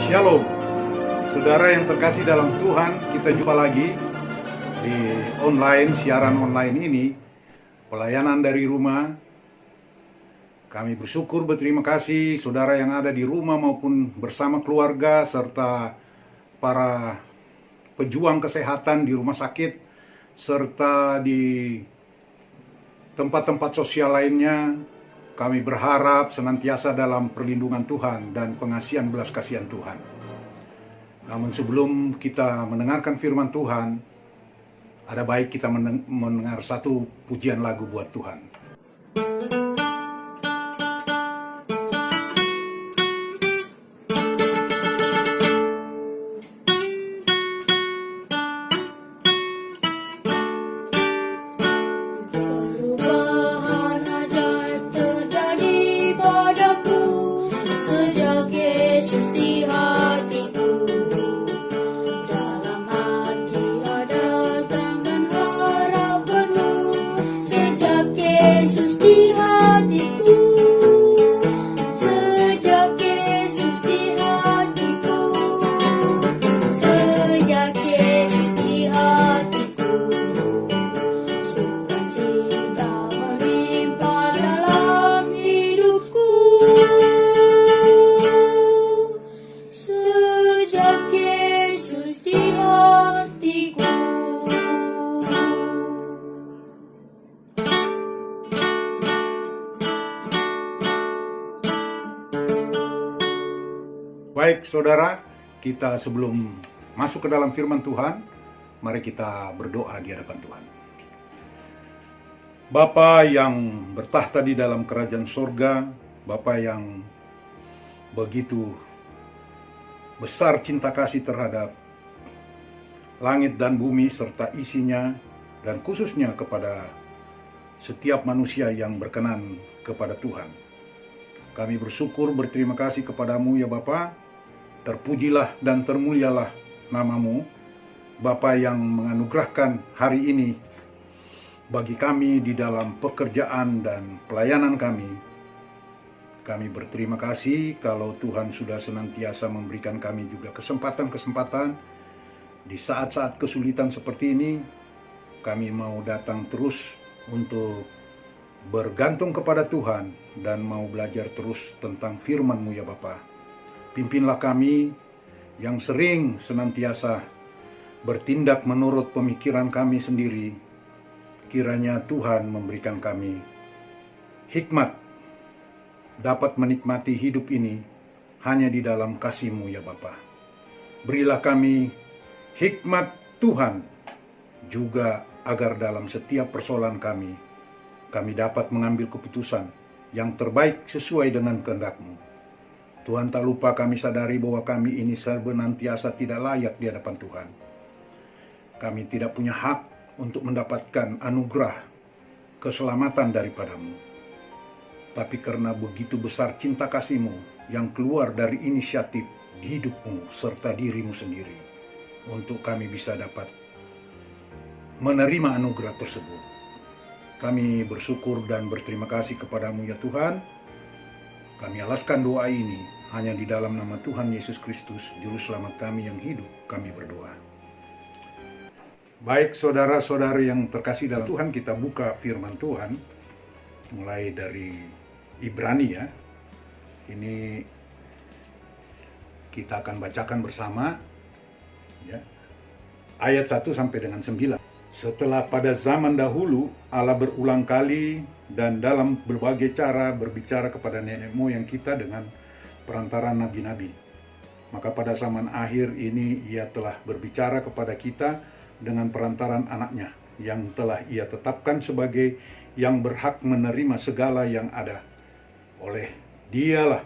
Shalom, saudara yang terkasih dalam Tuhan, kita jumpa lagi di siaran online ini, pelayanan dari rumah. Kami bersyukur, berterima kasih saudara yang ada di rumah maupun bersama keluarga, serta para pejuang kesehatan di rumah sakit, serta di tempat-tempat sosial lainnya. Kami berharap senantiasa dalam perlindungan Tuhan dan pengasihan belas kasihan Tuhan. Namun sebelum kita mendengarkan firman Tuhan, ada baik kita mendengar satu pujian lagu buat Tuhan. Baik saudara, kita sebelum masuk ke dalam firman Tuhan, mari kita berdoa di hadapan Tuhan. Bapa yang bertahta di dalam kerajaan sorga, Bapa yang begitu besar cinta kasih terhadap langit dan bumi serta isinya, dan khususnya kepada setiap manusia yang berkenan kepada Tuhan. Kami bersyukur, berterima kasih kepadamu ya Bapa. Terpujilah dan termulialah namamu, Bapa yang menganugerahkan hari ini bagi kami di dalam pekerjaan dan pelayanan kami. Kami berterima kasih kalau Tuhan sudah senantiasa memberikan kami juga kesempatan-kesempatan di saat-saat kesulitan seperti ini. Kami mau datang terus untuk bergantung kepada Tuhan dan mau belajar terus tentang firman-Mu ya Bapa. Pimpinlah kami yang sering senantiasa bertindak menurut pemikiran kami sendiri. Kiranya Tuhan memberikan kami hikmat dapat menikmati hidup ini hanya di dalam kasih-Mu ya Bapa. Berilah kami hikmat Tuhan juga agar dalam setiap persoalan kami dapat mengambil keputusan yang terbaik sesuai dengan kehendak-Mu. Tuhan, tak lupa kami sadari bahwa kami ini senantiasa tidak layak di hadapan Tuhan. Kami tidak punya hak untuk mendapatkan anugerah keselamatan daripada-Mu. Tapi karena begitu besar cinta kasih-Mu yang keluar dari inisiatif di hidup-Mu serta diri-Mu sendiri, untuk kami bisa dapat menerima anugerah tersebut. Kami bersyukur dan berterima kasih kepadamu ya Tuhan. Kami alaskan doa ini hanya di dalam nama Tuhan Yesus Kristus, Juru Selamat kami yang hidup, kami berdoa. Baik saudara-saudari yang terkasih dalam Tuhan, kita buka firman Tuhan, mulai dari Ibrani ya. Ini kita akan bacakan bersama ya, ayat 1 sampai dengan 9. Setelah pada zaman dahulu Allah berulang kali dan dalam berbagai cara berbicara kepada nenek moyang kita dengan perantara nabi-nabi. Maka pada zaman akhir ini Ia telah berbicara kepada kita dengan perantaran anaknya, yang telah Ia tetapkan sebagai yang berhak menerima segala yang ada. Oleh Dialah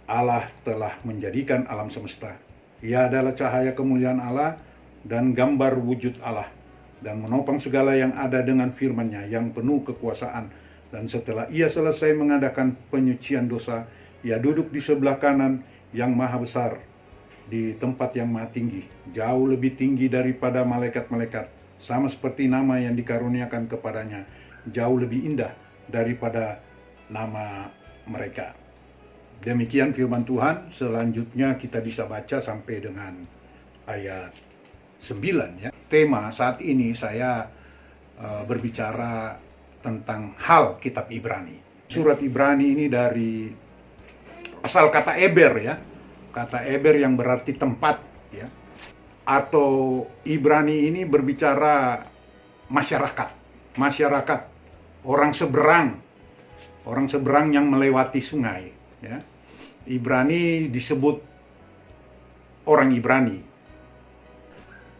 Allah telah menjadikan alam semesta. Ia adalah cahaya kemuliaan Allah dan gambar wujud Allah, dan menopang segala yang ada dengan firman-Nya yang penuh kekuasaan. Dan setelah Ia selesai mengadakan penyucian dosa, Ia duduk di sebelah kanan yang maha besar, di tempat yang maha tinggi, jauh lebih tinggi daripada malaikat-malaikat, sama seperti nama yang dikaruniakan kepadanya, jauh lebih indah daripada nama mereka. Demikian firman Tuhan. Selanjutnya kita bisa baca sampai dengan ayat 9 ya. Tema saat ini saya berbicara tentang hal kitab Ibrani. Surat Ibrani ini dari asal kata Eber ya. Kata Eber yang berarti tempat ya. Atau Ibrani ini berbicara masyarakat. Masyarakat, orang seberang yang melewati sungai ya. Ibrani disebut orang Ibrani.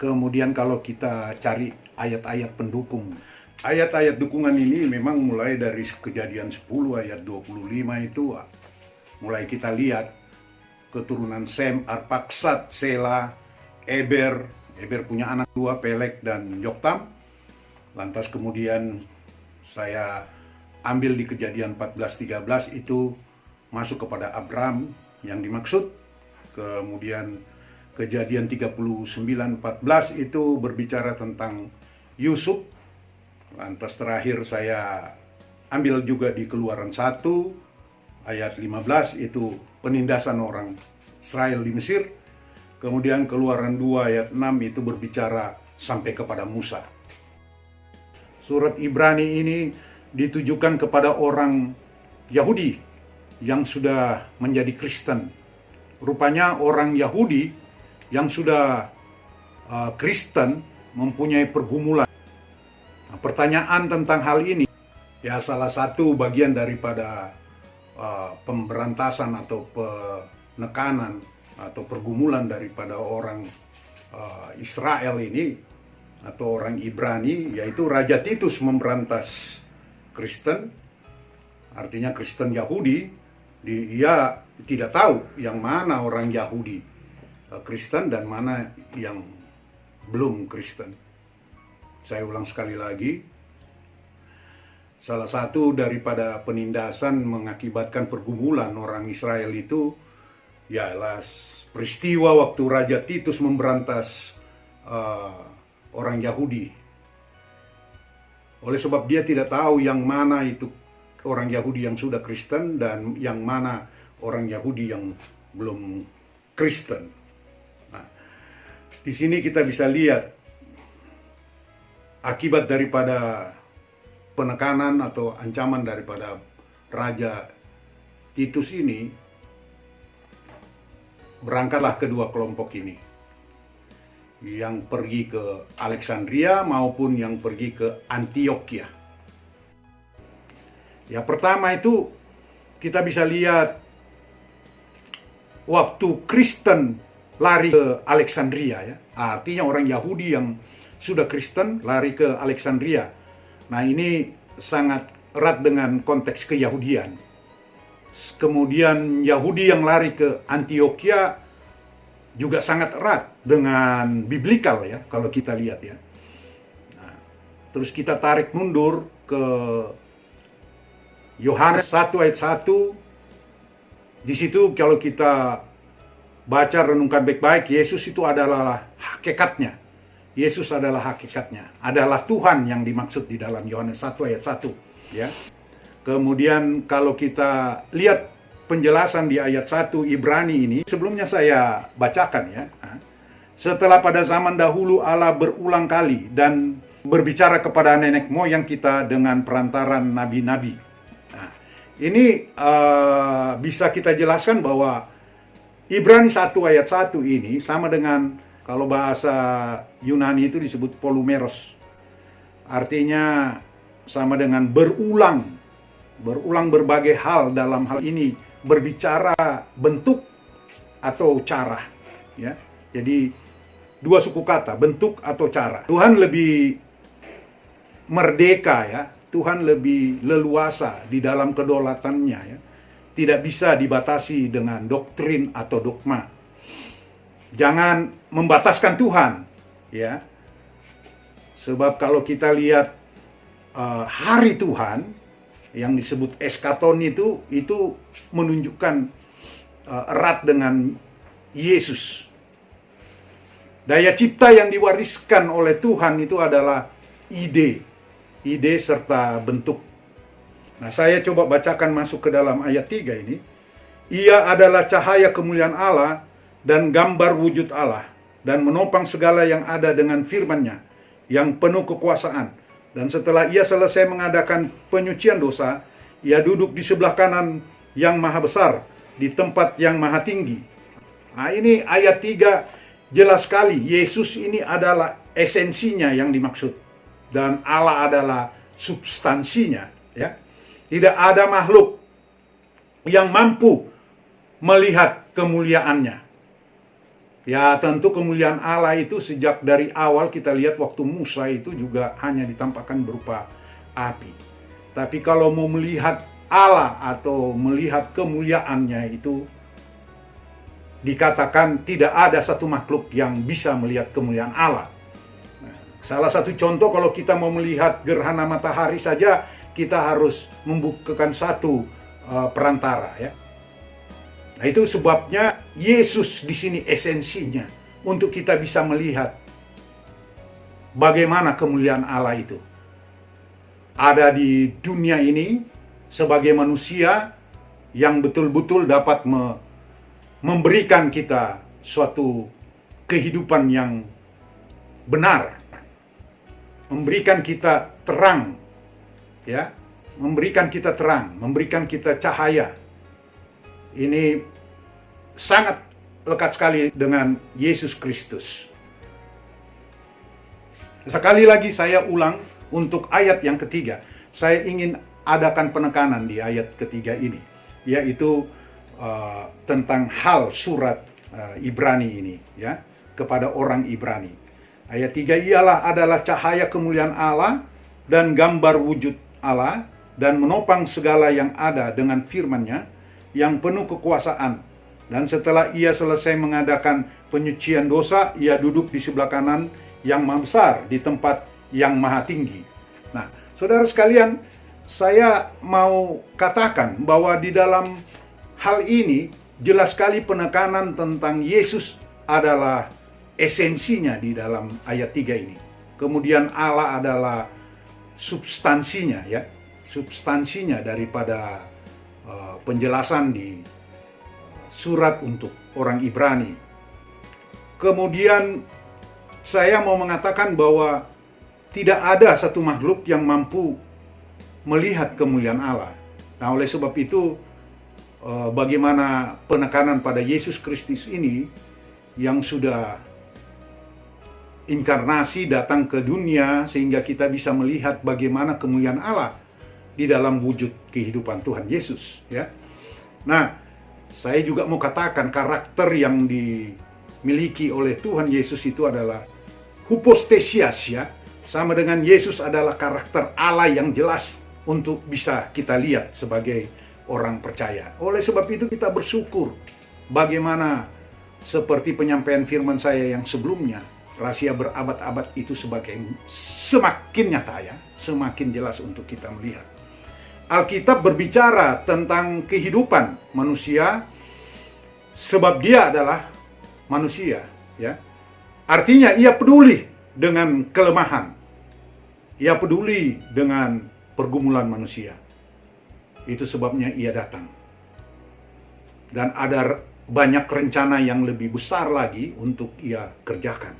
Kemudian kalau kita cari ayat-ayat pendukung, ayat-ayat dukungan ini memang mulai dari Kejadian 10 ayat 25 itu mulai kita lihat keturunan Sem, Arpaksad, Sela, Eber. Eber punya anak dua, Pelek dan Yoktam. Lantas kemudian saya ambil di Kejadian 14-13 itu masuk kepada Abram yang dimaksud. Kemudian Kejadian 39-14 itu berbicara tentang Yusuf. Lantas terakhir saya ambil juga di Keluaran 1 ayat 15 itu penindasan orang Israel di Mesir. Kemudian Keluaran 2 ayat 6 itu berbicara sampai kepada Musa. Surat Ibrani ini ditujukan kepada orang Yahudi yang sudah menjadi Kristen. Rupanya orang Yahudi yang sudah Kristen mempunyai pergumulan. Nah, pertanyaan tentang hal ini ya salah satu bagian daripada pemberantasan atau penekanan atau pergumulan daripada orang Israel ini atau orang Ibrani, yaitu Raja Titus memberantas Kristen. Artinya Kristen Yahudi, dia tidak tahu yang mana orang Yahudi Kristen dan mana yang belum Kristen. Saya ulang sekali lagi, salah satu daripada penindasan mengakibatkan pergumulan orang Israel itu ialah peristiwa waktu Raja Titus memberantas orang Yahudi. Oleh sebab dia tidak tahu yang mana itu orang Yahudi yang sudah Kristen dan yang mana orang Yahudi yang belum Kristen. Nah, di sini kita bisa lihat akibat daripada penekanan atau ancaman daripada Raja Titus ini, berangkatlah kedua kelompok ini, yang pergi ke Alexandria maupun yang pergi ke Antioquia. Ya, pertama itu kita bisa lihat waktu Kristen lari ke Alexandria ya. Artinya orang Yahudi yang sudah Kristen lari ke Alexandria. Nah, ini sangat erat dengan konteks keyahudian. Kemudian Yahudi yang lari ke Antioquia juga sangat erat dengan biblikal ya, kalau kita lihat ya. Nah, terus kita tarik mundur ke Yohanes 1 ayat 1. Di situ kalau kita baca renungkan baik-baik, Yesus itu adalah hakikatnya. Yesus adalah hakikatnya. Adalah Tuhan yang dimaksud di dalam Yohanes 1 ayat 1 ya. Kemudian kalau kita lihat penjelasan di ayat 1 Ibrani ini, sebelumnya saya bacakan ya. Setelah pada zaman dahulu Allah berulang kali dan berbicara kepada nenek moyang kita dengan perantaran nabi-nabi. Nah, ini bisa kita jelaskan bahwa Ibrani 1 ayat 1 ini sama dengan kalau bahasa Yunani itu disebut polumeros. Artinya sama dengan berulang berbagai hal. Dalam hal ini berbicara bentuk atau cara ya. Jadi dua suku kata, bentuk atau cara. Tuhan lebih merdeka ya, Tuhan lebih leluasa di dalam kedaulatannya ya. Tidak bisa dibatasi dengan doktrin atau dogma. Jangan membataskan Tuhan ya. Sebab kalau kita lihat hari Tuhan yang disebut eskaton itu menunjukkan erat dengan Yesus. Daya cipta yang diwariskan oleh Tuhan itu adalah ide serta bentuk. Nah, saya coba bacakan masuk ke dalam ayat 3 ini. Ia adalah cahaya kemuliaan Allah dan gambar wujud Allah, dan menopang segala yang ada dengan firman-Nya yang penuh kekuasaan. Dan setelah ia selesai mengadakan penyucian dosa, ia duduk di sebelah kanan yang maha besar, di tempat yang maha tinggi. Nah, ini ayat 3 jelas sekali, Yesus ini adalah esensinya yang dimaksud, dan Allah adalah substansinya, ya. Tidak ada makhluk yang mampu melihat kemuliaannya. Ya, tentu kemuliaan Allah itu sejak dari awal kita lihat waktu Musa itu juga hanya ditampakkan berupa api. Tapi kalau mau melihat Allah atau melihat kemuliaannya itu, dikatakan tidak ada satu makhluk yang bisa melihat kemuliaan Allah. Nah, salah satu contoh, kalau kita mau melihat gerhana matahari saja, kita harus membukakan satu perantara, ya. Nah, itu sebabnya Yesus di sini esensinya untuk kita bisa melihat bagaimana kemuliaan Allah itu ada di dunia ini sebagai manusia yang betul-betul dapat memberikan kita suatu kehidupan yang benar, memberikan kita terang, ya, memberikan kita terang, memberikan kita cahaya. Ini sangat lekat sekali dengan Yesus Kristus. Sekali lagi saya ulang untuk ayat yang ketiga. Saya ingin adakan penekanan di ayat ketiga ini, yaitu tentang hal surat Ibrani ini, ya, kepada orang Ibrani. Ayat 3, ialah adalah cahaya kemuliaan Allah dan gambar wujud Allah, dan menopang segala yang ada dengan firman-Nya yang penuh kekuasaan. Dan setelah ia selesai mengadakan penyucian dosa, ia duduk di sebelah kanan yang maha besar, di tempat yang maha tinggi. Nah, saudara sekalian, saya mau katakan bahwa di dalam hal ini jelas sekali penekanan tentang Yesus adalah esensinya di dalam ayat 3 ini. Kemudian Allah adalah substansinya, ya, substansinya daripada penjelasan di surat untuk orang Ibrani. Kemudian saya mau mengatakan bahwa tidak ada satu makhluk yang mampu melihat kemuliaan Allah. Nah, oleh sebab itu bagaimana penekanan pada Yesus Kristus ini yang sudah inkarnasi datang ke dunia sehingga kita bisa melihat bagaimana kemuliaan Allah di dalam wujud kehidupan Tuhan Yesus, ya. Nah, saya juga mau katakan karakter yang dimiliki oleh Tuhan Yesus itu adalah hypostasias, ya. Sama dengan Yesus adalah karakter Allah yang jelas untuk bisa kita lihat sebagai orang percaya. Oleh sebab itu kita bersyukur bagaimana seperti penyampaian firman saya yang sebelumnya, rahasia berabad-abad itu semakin nyata, ya, semakin jelas untuk kita melihat. Alkitab berbicara tentang kehidupan manusia sebab dia adalah manusia, ya. Artinya ia peduli dengan kelemahan. Ia peduli dengan pergumulan manusia. Itu sebabnya ia datang. Dan ada banyak rencana yang lebih besar lagi untuk ia kerjakan.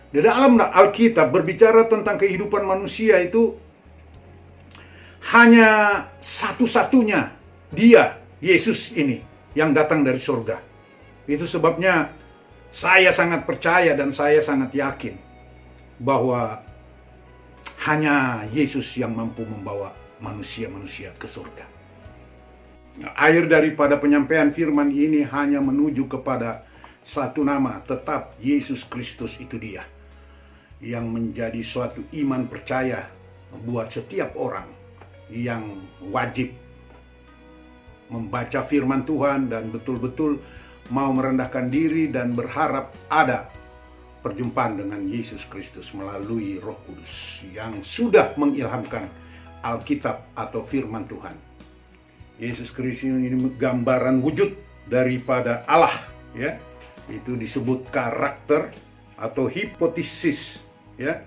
Di dalam Alkitab berbicara tentang kehidupan manusia itu hanya satu-satunya dia, Yesus ini, yang datang dari surga. Itu sebabnya saya sangat percaya dan saya sangat yakin bahwa hanya Yesus yang mampu membawa manusia-manusia ke surga. Akhir daripada penyampaian firman ini hanya menuju kepada satu nama, tetap Yesus Kristus itu dia, yang menjadi suatu iman percaya buat setiap orang yang wajib membaca firman Tuhan dan betul-betul mau merendahkan diri dan berharap ada perjumpaan dengan Yesus Kristus melalui Roh Kudus yang sudah mengilhamkan Alkitab atau firman Tuhan. Yesus Kristus ini gambaran wujud daripada Allah, ya. Itu disebut karakter atau hipotesis, ya.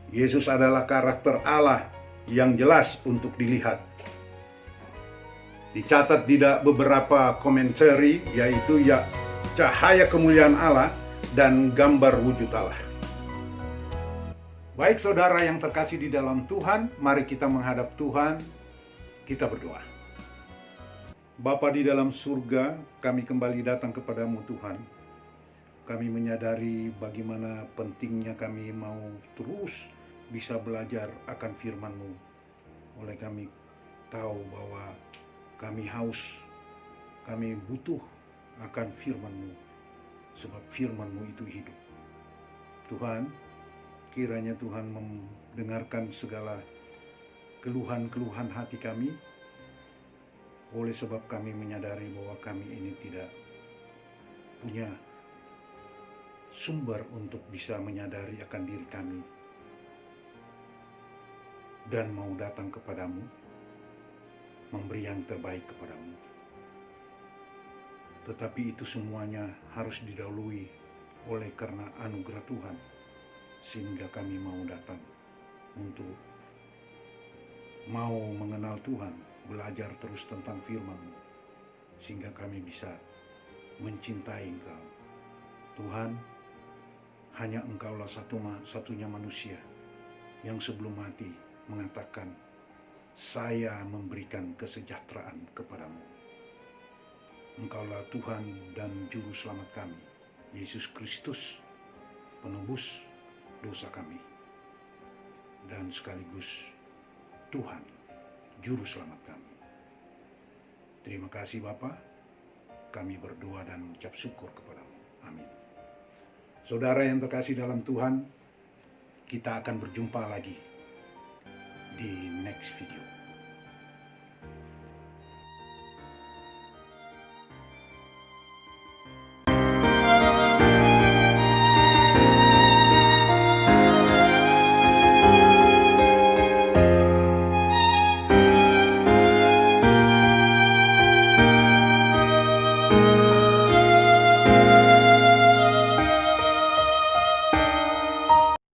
Yesus adalah karakter Allah yang jelas untuk dilihat. Dicatat di beberapa komentari, yaitu ya cahaya kemuliaan Allah dan gambar wujud Allah. Baik saudara yang terkasih di dalam Tuhan, mari kita menghadap Tuhan, kita berdoa. Bapa di dalam surga, kami kembali datang kepadamu Tuhan. Kami menyadari bagaimana pentingnya kami mau terus bisa belajar akan firman-Mu. Oleh kami tahu bahwa kami haus, kami butuh akan firman-Mu, sebab firman-Mu itu hidup. Tuhan, kiranya Tuhan mendengarkan segala keluhan-keluhan hati kami, oleh sebab kami menyadari bahwa kami ini tidak punya sumber untuk bisa menyadari akan diri kami dan mau datang kepadamu, memberi yang terbaik kepadamu. Tetapi itu semuanya harus didahului oleh karena anugerah Tuhan, sehingga kami mau datang untuk mau mengenal Tuhan, belajar terus tentang firman-Mu, sehingga kami bisa mencintai Engkau. Tuhan, hanya Engkaulah satunya manusia yang sebelum mati mengatakan, saya memberikan kesejahteraan kepadamu. Engkaulah Tuhan dan Juru Selamat kami, Yesus Kristus, penebus dosa kami, dan sekaligus Tuhan, Juru Selamat kami. Terima kasih Bapa, kami berdoa dan mengucap syukur kepadamu. Amin. Saudara yang terkasih dalam Tuhan, kita akan berjumpa lagi di next video.